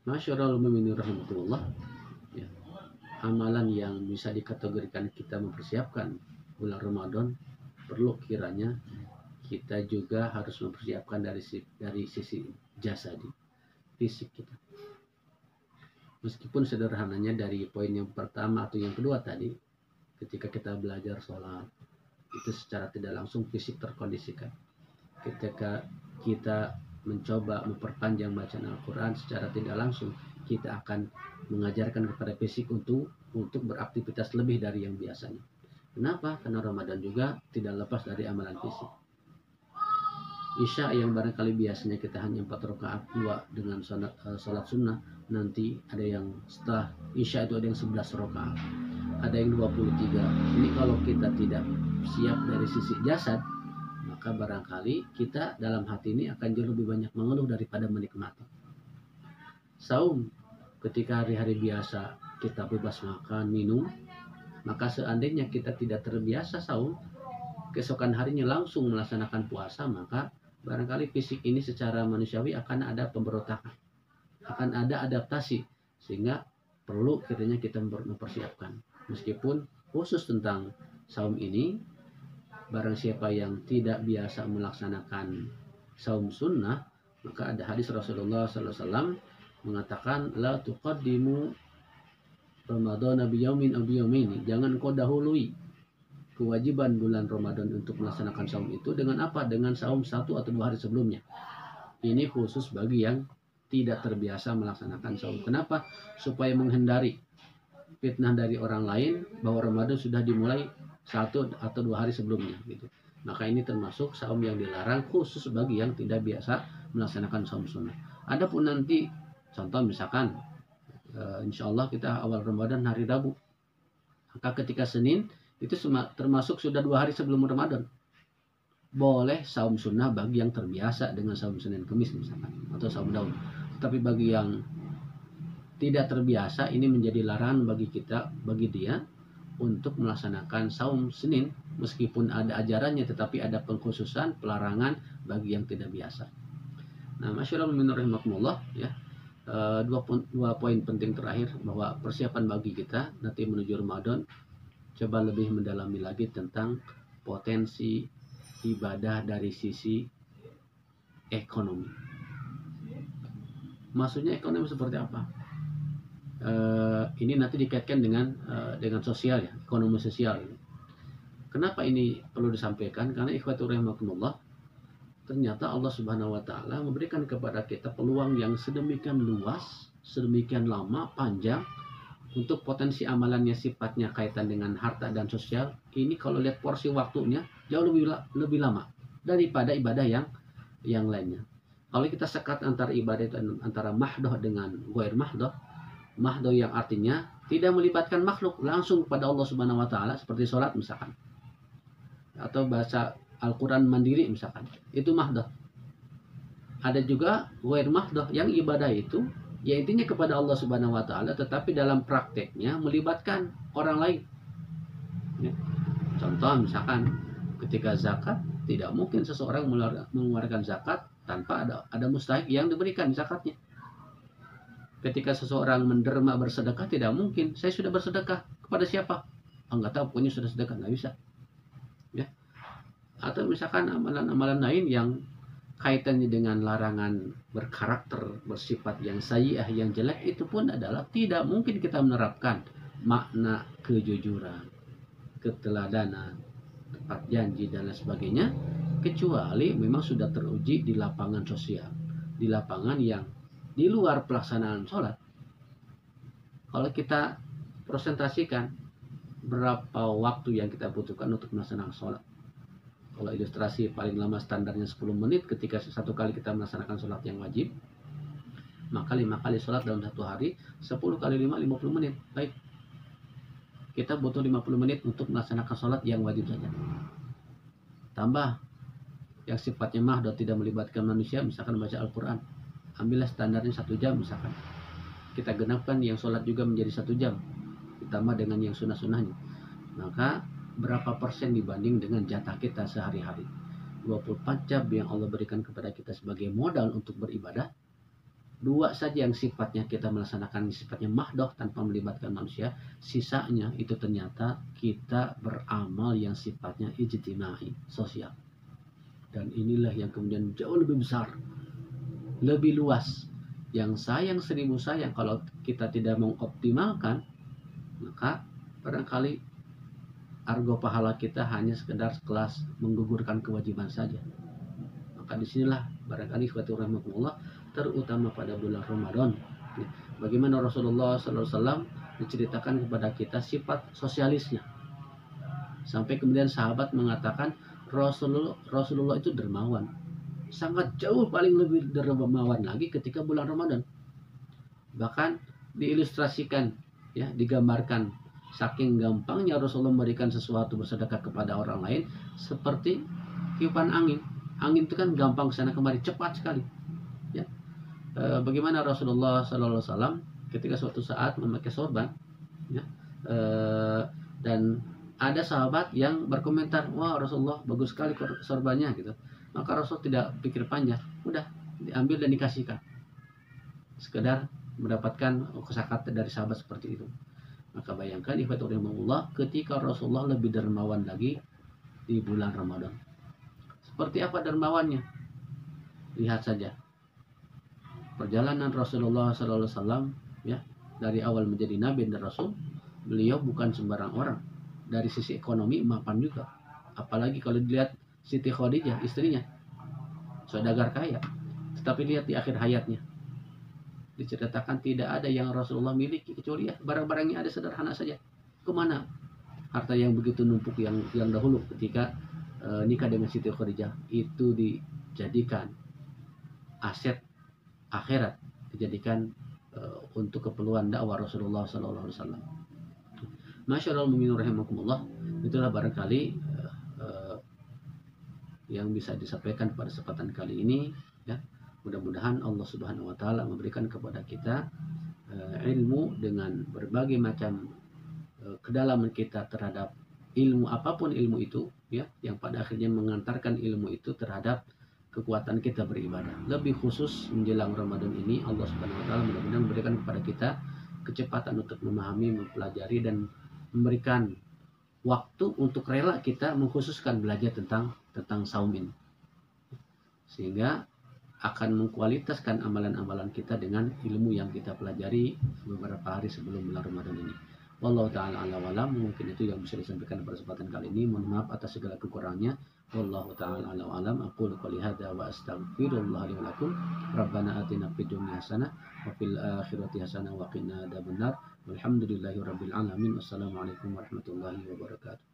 Masyarul mu'minin rahimahullah, ya, amalan yang bisa dikategorikan kita mempersiapkan bulan Ramadan, perlu kiranya kita juga harus mempersiapkan dari sisi jasadi, fisik kita. Meskipun sederhananya dari poin yang pertama atau yang kedua tadi, ketika kita belajar sholat, itu secara tidak langsung fisik terkondisikan. Ketika kita mencoba memperpanjang bacaan Al-Quran, secara tidak langsung kita akan mengajarkan kepada fisik untuk beraktivitas lebih dari yang biasanya. Kenapa? Karena Ramadan juga tidak lepas dari amalan fisik. Isya yang barangkali biasanya kita hanya 4 rakaat 2 dengan salat sunnah, nanti ada yang setelah Isya itu ada yang 11 rakaat, ada yang 23. Ini kalau kita tidak siap dari sisi jasad, maka barangkali kita dalam hati ini akan jauh lebih banyak mengeluh daripada menikmati. Saum, ketika hari-hari biasa kita bebas makan, minum, maka seandainya kita tidak terbiasa saum, keesokan harinya langsung melaksanakan puasa, maka barangkali fisik ini secara manusiawi akan ada pemberontakan, akan ada adaptasi, sehingga perlu kiranya kita mempersiapkan. Meskipun khusus tentang saum ini, barang siapa yang tidak biasa melaksanakan saum sunnah, maka ada hadis Rasulullah SAW mengatakan, la tuqaddimu Ramadana biyaumin aw biyaumaini, jangan kau dahului kewajiban bulan Ramadan untuk melaksanakan saum itu dengan apa? Dengan saum 1 atau 2 hari sebelumnya. Ini khusus bagi yang tidak terbiasa melaksanakan saum. Kenapa? Supaya menghindari fitnah dari orang lain bahwa Ramadan sudah dimulai 1 atau 2 hari sebelumnya gitu. Maka ini termasuk saum yang dilarang khusus bagi yang tidak biasa melaksanakan saum sunnah. Adapun nanti contoh misalkan insya Allah kita awal Ramadan hari Rabu, maka ketika Senin itu termasuk sudah 2 hari sebelum Ramadan, boleh saum sunnah bagi yang terbiasa dengan saum Senin Kemis misalkan, atau saum daun. Tapi bagi yang tidak terbiasa, ini menjadi larangan bagi dia untuk melaksanakan saum Senin, meskipun ada ajarannya, tetapi ada pengkhususan, pelarangan bagi yang tidak biasa. Nah, masyaallah min rahimakumullah, ya. Dua poin penting terakhir, bahwa persiapan bagi kita nanti menuju Ramadan, coba lebih mendalami lagi tentang potensi ibadah dari sisi ekonomi. Maksudnya ekonomi seperti apa? Ini nanti dikaitkan dengan sosial, ya, ekonomi sosial. Kenapa ini perlu disampaikan? Karena ikhwatul rahimakumullah, ternyata Allah Subhanahu wa taala memberikan kepada kita peluang yang sedemikian luas, sedemikian lama, panjang, untuk potensi amalannya sifatnya kaitan dengan harta dan sosial. Ini kalau lihat porsi waktunya jauh lebih lama daripada ibadah yang lainnya. Kalau kita sekat antara ibadah itu antara mahdoh dengan ghair mahdoh, mahdoh yang artinya tidak melibatkan makhluk, langsung kepada Allah Subhanahu wa taala, seperti sholat misalkan, atau baca Al-Quran mandiri misalkan, itu mahdoh. Ada juga ghair mahdoh yang ibadah itu ya intinya kepada Allah Subhanahu wa taala, tetapi dalam prakteknya melibatkan orang lain. Ya. Contoh misalkan ketika zakat, tidak mungkin seseorang mengeluarkan zakat tanpa ada mustahik yang diberikan zakatnya. Ketika seseorang menderma bersedekah, tidak mungkin saya sudah bersedekah kepada siapa? Enggak tahu, pokoknya sudah sedekah, nggak bisa. Ya. Atau misalkan amalan-amalan lain yang kaitannya dengan larangan berkarakter, bersifat yang sayyi'ah, yang jelek, itu pun adalah tidak mungkin kita menerapkan makna kejujuran, keteladanan, tepat janji, dan lain sebagainya, kecuali memang sudah teruji di lapangan sosial, di lapangan yang di luar pelaksanaan sholat. Kalau kita presentasikan berapa waktu yang kita butuhkan untuk melaksanakan sholat, kalau ilustrasi paling lama standarnya 10 menit ketika satu kali kita melaksanakan sholat yang wajib, maka 5 kali sholat dalam satu hari, 10 kali 5, 50 menit. Baik, kita butuh 50 menit untuk melaksanakan sholat yang wajib saja. Tambah yang sifatnya mahdoh, tidak melibatkan manusia, misalkan baca Al-Quran, ambillah standarnya 1 jam misalkan. Kita genapkan yang sholat juga menjadi 1 jam, ditambah dengan yang sunnah-sunnahnya. Maka berapa persen dibanding dengan jatah kita sehari-hari? 24 jam yang Allah berikan kepada kita sebagai modal untuk beribadah, dua saja yang sifatnya kita melaksanakan sifatnya mahdoh tanpa melibatkan manusia, sisanya itu ternyata kita beramal yang sifatnya ijtimai, sosial. Dan inilah yang kemudian jauh lebih besar, lebih luas, yang sayang seribu sayang kalau kita tidak mengoptimalkan, maka barangkali argo pahala kita hanya sekedar sekelas menggugurkan kewajiban saja. Maka disinilah barangkali ikhwati rahmatullah terutama pada bulan Ramadan, bagaimana Rasulullah SAW menceritakan kepada kita sifat sosialisnya, sampai kemudian sahabat mengatakan Rasulullah itu dermawan, sangat jauh paling lebih dermawan lagi ketika bulan Ramadan. Bahkan diilustrasikan, ya, digambarkan saking gampangnya Rasulullah memberikan sesuatu bersedekah kepada orang lain seperti tiupan angin. Angin itu kan gampang sana kemari, cepat sekali. Ya. Bagaimana Rasulullah SAW ketika suatu saat memakai sorban, ya, dan ada sahabat yang berkomentar, wah Rasulullah bagus sekali sorbannya gitu. Maka Rasul tidak pikir panjang, udah diambil dan dikasihkan, sekedar mendapatkan kosakata dari sahabat seperti itu. Maka bayangkan ikhwatul rahimahullah ketika Rasulullah lebih dermawan lagi di bulan Ramadan. Seperti apa dermawannya? Lihat saja perjalanan Rasulullah SAW, ya, dari awal menjadi nabi dan rasul, beliau bukan sembarang orang. Dari sisi ekonomi mapan juga. Apalagi kalau dilihat Siti Khadijah istrinya, saudagar kaya. Tetapi lihat di akhir hayatnya, diceritakan tidak ada yang Rasulullah miliki kecuali ya barang-barangnya ada sederhana saja. Kemana harta yang begitu numpuk yang dahulu ketika nikah dengan Siti Khadijah itu dijadikan aset akhirat, dijadikan untuk keperluan dakwah Rasulullah SAW. Masyaallah mu'minin rahimakumullah, itulah barangkali yang bisa disampaikan pada kesempatan kali ini, ya. Mudah-mudahan Allah Subhanahu wa taala memberikan kepada kita ilmu dengan berbagai macam kedalaman kita terhadap ilmu apapun ilmu itu, ya, yang pada akhirnya mengantarkan ilmu itu terhadap kekuatan kita beribadah. Lebih khusus menjelang Ramadan ini, Allah Subhanahu wa taala mudah-mudahan memberikan kepada kita kecepatan untuk memahami, mempelajari dan memberikan waktu untuk rela kita mengkhususkan belajar tentang saum ini, sehingga akan mengkualitaskan amalan-amalan kita dengan ilmu yang kita pelajari beberapa hari sebelum bulan Ramadan ini. Wallahu ta'ala ala walam. Mungkin itu yang bisa disampaikan pada kesempatan kali ini. Mohon maaf atas segala kekurangannya. Wallahu ta'ala ala walam. Aqulu qouli hadza wa astaghfirullah li wa lakum. Rabbana atina fid dunya hasanah wa fil akhirati hasanah wa qina adzabannar. Walhamdulillahi rabbil alamin. Wassalamualaikum warahmatullahi wabarakatuh.